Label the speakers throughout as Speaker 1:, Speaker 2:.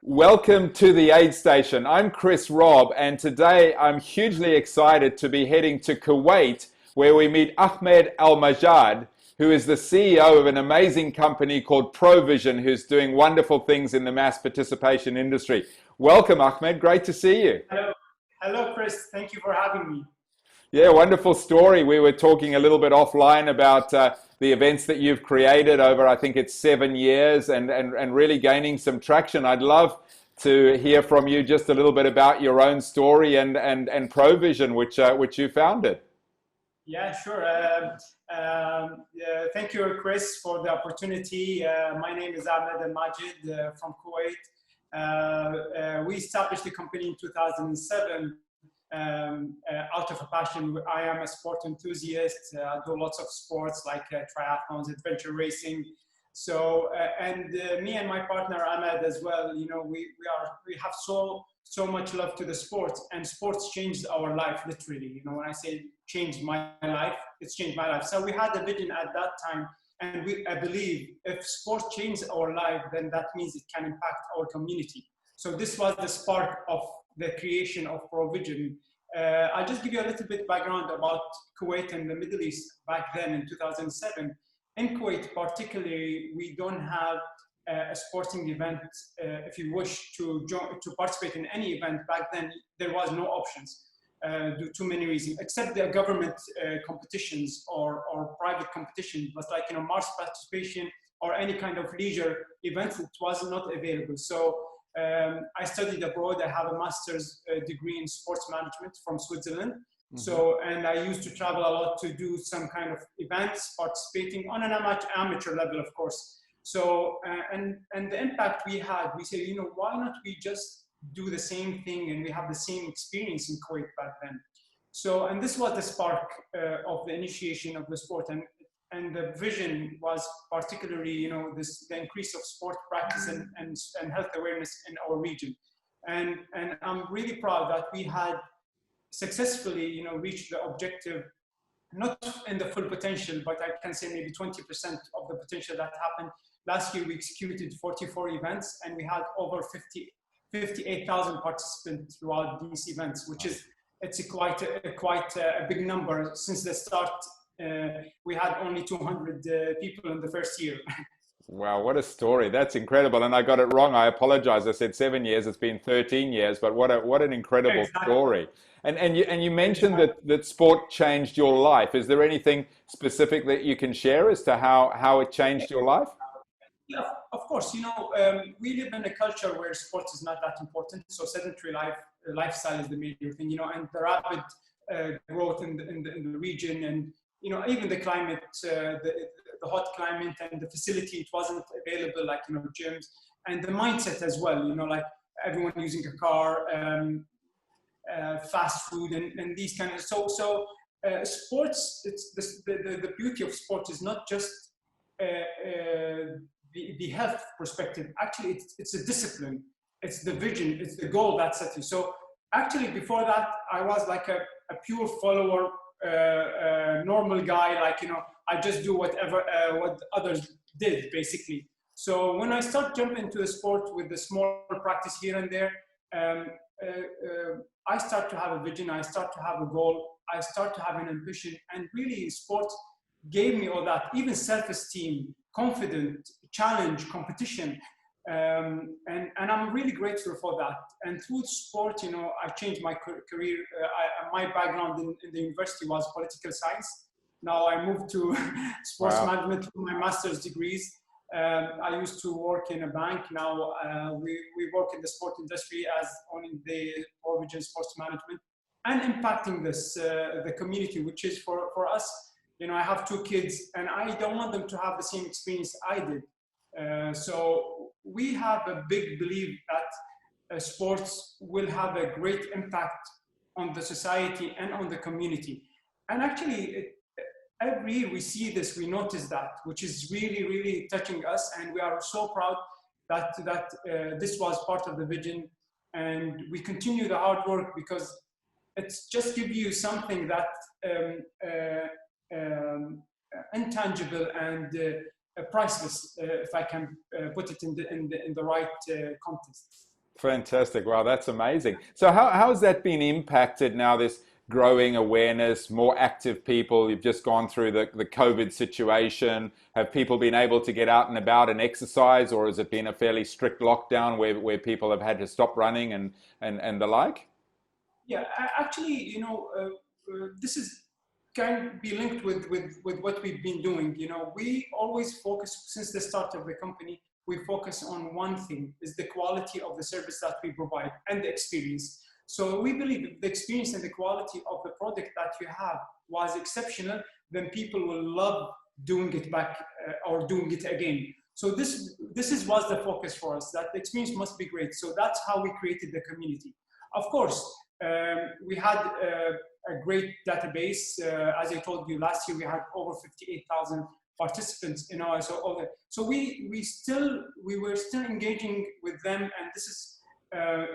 Speaker 1: Welcome to the Aid Station. I'm Chris Robb, and today I'm hugely excited to be heading to Kuwait, where we meet Ahmed Al Majed, who is the CEO of an amazing company called Provision, who's doing wonderful things in the mass participation industry. Welcome, Ahmed. Great to see you.
Speaker 2: Hello, hello, Chris. Thank you for having me.
Speaker 1: Yeah, wonderful story. We were talking a little bit offline about the events that you've created over, I think it's 7 years, and really gaining some traction. I'd love to hear from you just a little bit about your own story and Provision, which you founded.
Speaker 2: Yeah, sure. Thank you, Chris, for the opportunity. My name is Ahmed Al Majed from Kuwait. We established the company in 2007 out of a passion. I am a sport enthusiast. I do lots of sports like triathlons, adventure racing. So, me and my partner Ahmed as well. We have so much love to the sports, and sports changed our life literally. When I say changed my life, it's changed my life. So we had a vision at that time, and I believe if sport changed our life, then that means it can impact our community. So this was the spark of the creation of Provision. I'll just give you a little bit background about Kuwait and the Middle East back then in 2007. In Kuwait particularly, we don't have a sporting event. If you wish to participate in any event back then, there was no options due to many reasons, except the government competitions or private competition. But like mass participation or any kind of leisure events, it was not available. So I studied abroad. I have a master's degree in sports management from Switzerland. So, and I used to travel a lot to do some kind of events, participating on an amateur level, of course. So, and the impact we had, we said, why not we just do the same thing and we have the same experience in Kuwait back then. So, and this was the spark of the initiation of the sport. And the vision was particularly, the increase of sport practice and health awareness in our region. And I'm really proud that we had successfully, reached the objective, not in the full potential, but I can say maybe 20% of the potential that happened. Last year, we executed 44 events, and we had over 58,000 participants throughout these events, which is quite a big number. Since the start, we had only 200 people in the first year.
Speaker 1: Wow, what a story. That's incredible. And I got it wrong. I apologize. I said 7 years. It's been 13 years, but what an incredible
Speaker 2: Exactly.
Speaker 1: story. And you mentioned
Speaker 2: Exactly.
Speaker 1: that sport changed your life. Is there anything specific that you can share as to how it changed your life?
Speaker 2: Yeah, of course. We live in a culture where sports is not that important. So sedentary lifestyle is the major thing. And the rapid growth in the region, and even the climate, the hot climate and the facility, it wasn't available, like gyms, and the mindset as well. Like everyone using a car, fast food, and these kind of sports. It's the beauty of sport is not just the health perspective. Actually, it's a discipline. It's the vision. It's the goal that sets you. So actually, before that, I was like a pure follower, normal guy. Like I just do whatever what others did, basically. So when I start jumping into the sport with the small practice here and there, um, I start to have a vision. I start to have a goal. I start to have an ambition, and really, sport gave me all that, even self-esteem, confident, challenge, competition. And I'm really grateful for that. And through sport, I changed my career. My background in the university was political science. Now I moved to sports
Speaker 1: Wow.
Speaker 2: management through my master's degrees. I used to work in a bank. Now we work in the sport industry as owning the Provision Sports Management and impacting the community, which is for us. I have two kids, and I don't want them to have the same experience I did. So we have a big belief that sports will have a great impact on the society and on the community. And actually, every year we see this, we notice that, which is really, really touching us. And we are so proud that this was part of the vision. And we continue the hard work because it's just give you something that intangible and priceless, if I can put it in the right context.
Speaker 1: Fantastic. Wow, that's amazing. So how has that been impacted now, this growing awareness, more active people? You've just gone through the COVID situation. Have people been able to get out and about and exercise, or has it been a fairly strict lockdown where people have had to stop running and the like?
Speaker 2: Yeah, actually, this is can be linked with what we've been doing. We always focus, since the start of the company, we focus on one thing, is the quality of the service that we provide and the experience. So we believe if the experience and the quality of the product that you have was exceptional, then people will love doing it back or doing it again. So was the focus for us, that the experience must be great. So that's how we created the community. Of course, we had a great database. As I told you, last year we had over 58,000 participants in our so we were still engaging with them, and this is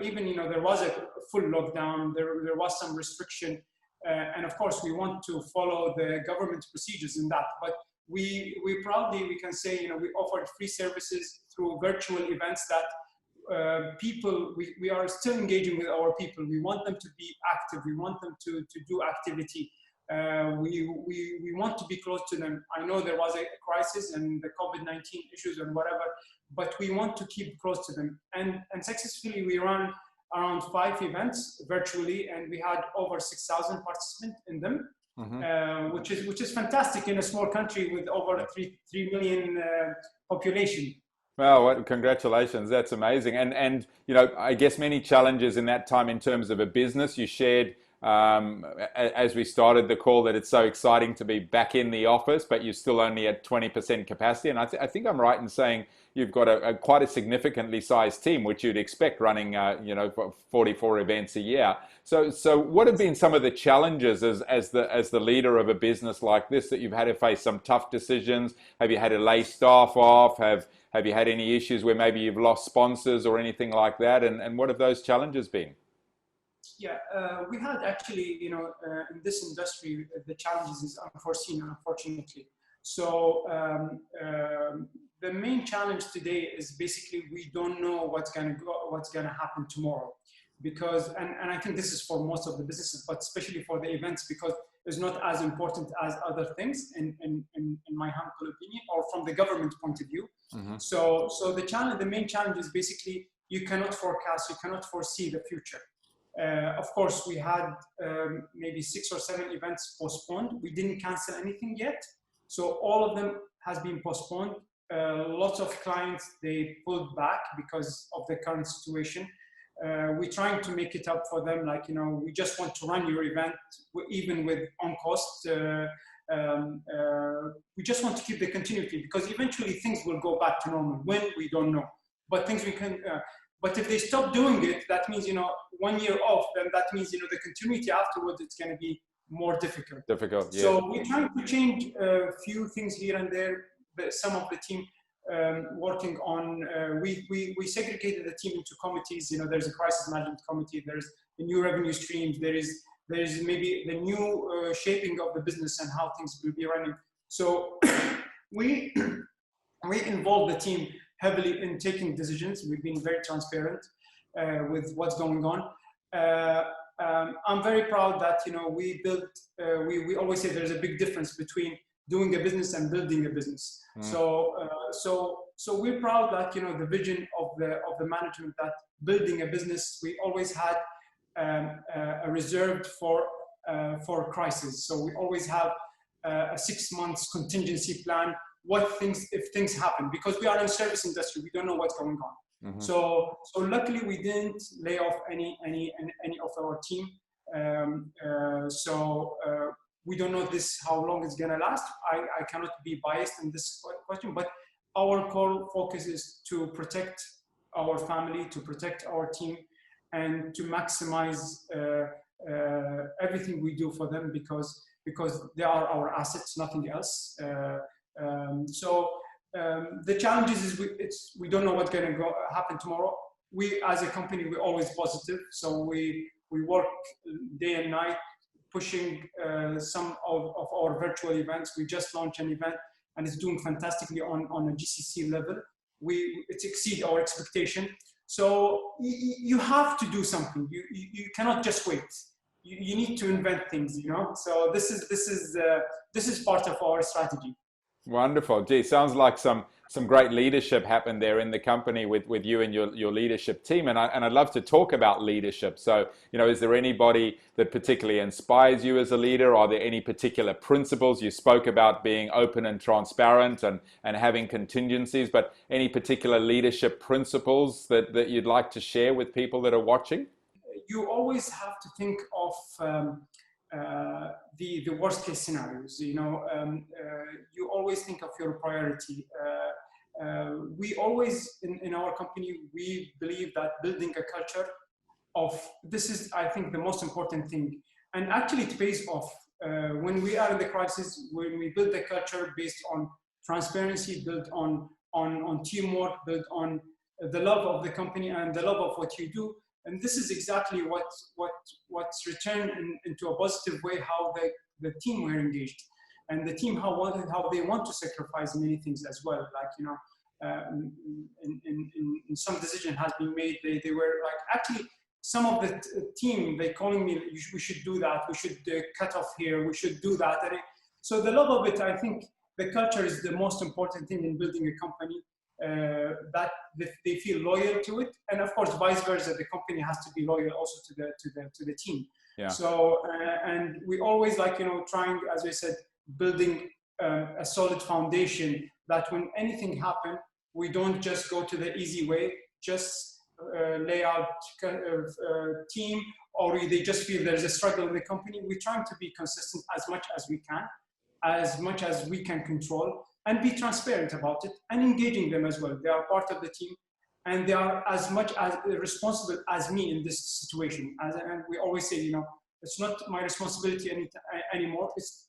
Speaker 2: even there was a full lockdown, there was some restriction, and of course we want to follow the government procedures in that, but we proudly we can say we offered free services through virtual events that we are still engaging with our people. We want them to be active. We want them to do activity. We want to be close to them. I know there was a crisis and the COVID-19 issues and whatever, but we want to keep close to them. And successfully, we ran around 5 events virtually, and we had over 6,000 participants in them, which is fantastic in a small country with over 3 million population.
Speaker 1: Well, congratulations. That's amazing. And I guess many challenges in that time in terms of a business. You shared as we started the call that it's so exciting to be back in the office, but you're still only at 20% capacity. And I think I'm right in saying you've got quite a significantly sized team, which you'd expect running 44 events a year. So what have been some of the challenges as the leader of a business like this that you've had to face some tough decisions? Have you had to lay staff off? Have you had any issues where maybe you've lost sponsors or anything like that? And what have those challenges been?
Speaker 2: Yeah, we had actually, in this industry, the challenges is unforeseen, unfortunately. So the main challenge today is basically we don't know what's going to happen tomorrow, because and I think this is for most of the businesses, but especially for the events, because it's not as important as other things in my humble opinion, or from the government point of view. So the main challenge is basically you cannot forecast, you cannot foresee the future. Of course, we had maybe 6 or 7 events postponed. We didn't cancel anything yet. So all of them has been postponed. Lots of clients, they pulled back because of the current situation. We're trying to make it up for them. Like, we just want to run your event, even with on cost. We just want to keep the continuity, because eventually things will go back to normal. When, we don't know. But things we can... But if they stop doing it, that means, 1 year off, then that means, the continuity afterwards, it's going to be more difficult.
Speaker 1: Difficult, yeah.
Speaker 2: So we're trying to change a few things here and there. Some of the team working on, we segregated the team into committees. There's a crisis management committee, there's the new revenue streams, there is maybe the new shaping of the business and how things will be running. So we involve the team heavily in taking decisions. We've been very transparent with what's going on. I'm very proud that we built. We always say there's a big difference between doing a business and building a business. So we're proud that the vision of the management, that building a business, we always had a reserved for crisis. So we always have a 6 months contingency plan. If things happen, because we are in service industry, we don't know what's going on. So luckily we didn't lay off any of our team. We don't know how long it's gonna last. I cannot be biased in this question, but our core focus is to protect our family, to protect our team, and to maximize everything we do for them, because they are our assets, nothing else. The challenges is we don't know what's going to happen tomorrow. We, as a company, we're always positive. So we work day and night pushing some of our virtual events. We just launched an event and it's doing fantastically on a GCC level. It exceeds our expectation. So you have to do something. You cannot just wait. You need to invent things, you know. So this is part of our strategy.
Speaker 1: Wonderful. Gee, sounds like some great leadership happened there in the company with you and your leadership team. And I'd love to talk about leadership. So, you know, is there anybody that particularly inspires you as a leader? Are there any particular principles? You spoke about being open and transparent and having contingencies, but any particular leadership principles that you'd like to share with people that are watching?
Speaker 2: You always have to think of the worst case scenarios. You know, you always think of your priority. We always in our company we believe that building a culture of this is, I think, the most important thing, and actually it pays off. When we are in the crisis, when we build a culture based on transparency, built on teamwork, built on the love of the company and the love of what you do. And this is exactly what's returned into a positive way, how the team were engaged, and the team how they want to sacrifice many things as well. Like, you know, in some decision has been made. They were like, actually some of the team, they calling me, we should do that, we should cut off here, we should do that. So the love of it, I think the culture is the most important thing in building a company. That they feel loyal to it, and of course vice versa, the company has to be loyal also to the team.
Speaker 1: Yeah.
Speaker 2: So and we always, like, you know, trying, as I said, building a solid foundation that when anything happens, we don't just go to the easy way, just lay out team, or they just feel there's a struggle in the company. We're trying to be consistent as much as we can control, and be transparent about it, and engaging them as well. They are part of the team, and they are as much as responsible as me in this situation. And we always say, you know, it's not my responsibility anymore. It's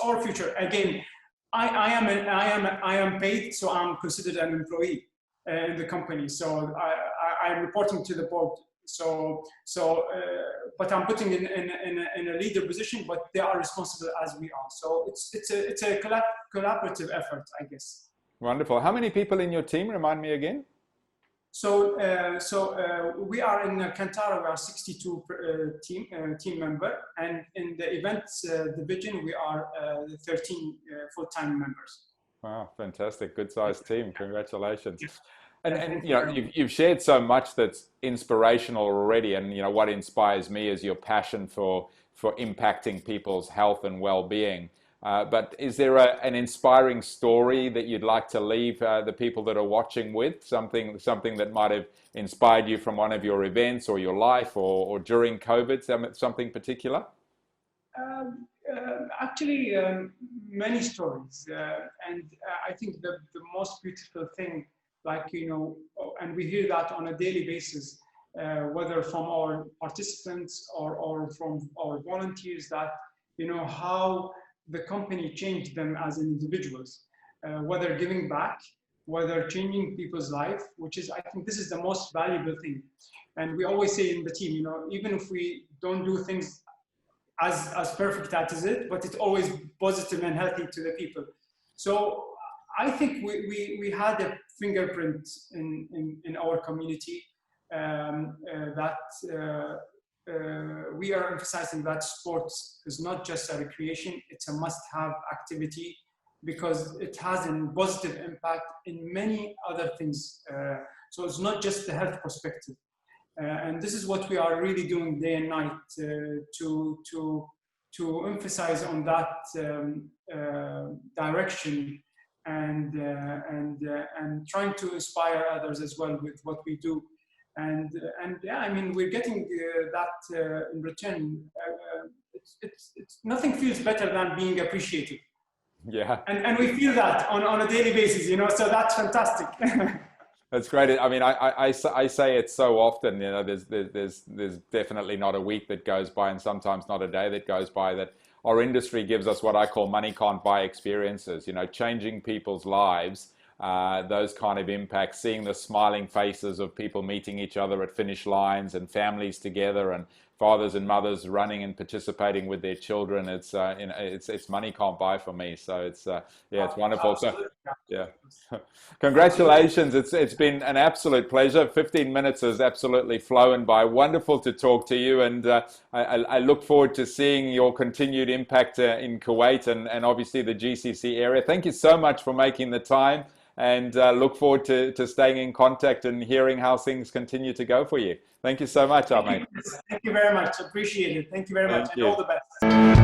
Speaker 2: our future. Again, I am paid, so I'm considered an employee in the company. So I'm reporting to the board. But I'm putting in a leader position, but they are responsible as we are. So it's a collaborative effort, I guess.
Speaker 1: Wonderful. How many people in your team? Remind me again.
Speaker 2: So we are in Kantara. We are 62 team member, and in the events division we are 13 full-time members.
Speaker 1: Wow, fantastic! Good sized team. Congratulations. And you know, you've shared so much that's inspirational already, and you know what inspires me is your passion for impacting people's health and well-being. But is there an inspiring story that you'd like to leave the people that are watching with? Something that might have inspired you from one of your events or your life, or during COVID, something particular?
Speaker 2: Actually, many stories, and I think the most beautiful thing, like, you know, and we hear that on a daily basis, whether from our participants or from our volunteers, that, you know, how the company changed them as individuals, whether giving back, whether changing people's life, which is, I think this is the most valuable thing. And we always say in the team, you know, even if we don't do things as perfect as it, but it's always positive and healthy to the people. So I think we had a fingerprint in our community, that we are emphasizing that sports is not just a recreation, it's a must-have activity, because it has a positive impact in many other things. So it's not just the health perspective. And this is what we are really doing day and night, to emphasize on that direction, and trying to inspire others as well with what we do. And yeah, I mean, we're getting that in return. It's nothing feels better than being appreciated.
Speaker 1: Yeah.
Speaker 2: And we feel that on a daily basis, you know, so that's fantastic.
Speaker 1: That's great. I mean, I say it so often, you know, there's definitely not a week that goes by, and sometimes not a day that goes by, that our industry gives us what I call money can't buy experiences, you know, changing people's lives, those kind of impacts, seeing the smiling faces of people meeting each other at finish lines, and families together, and fathers and mothers running and participating with their children. It's it's money can't buy for me. So it's yeah, it's wonderful. So yeah, congratulations. It's been an absolute pleasure. 15 minutes has absolutely flown by. Wonderful to talk to you, and I look forward to seeing your continued impact in Kuwait and obviously the GCC area. Thank you so much for making the time, and look forward to staying in contact and hearing how things continue to go for you. Thank you so much, Ahmed.
Speaker 2: Thank you very much. Appreciate it. Thank you very much.
Speaker 1: Thank
Speaker 2: And
Speaker 1: you.
Speaker 2: all the best.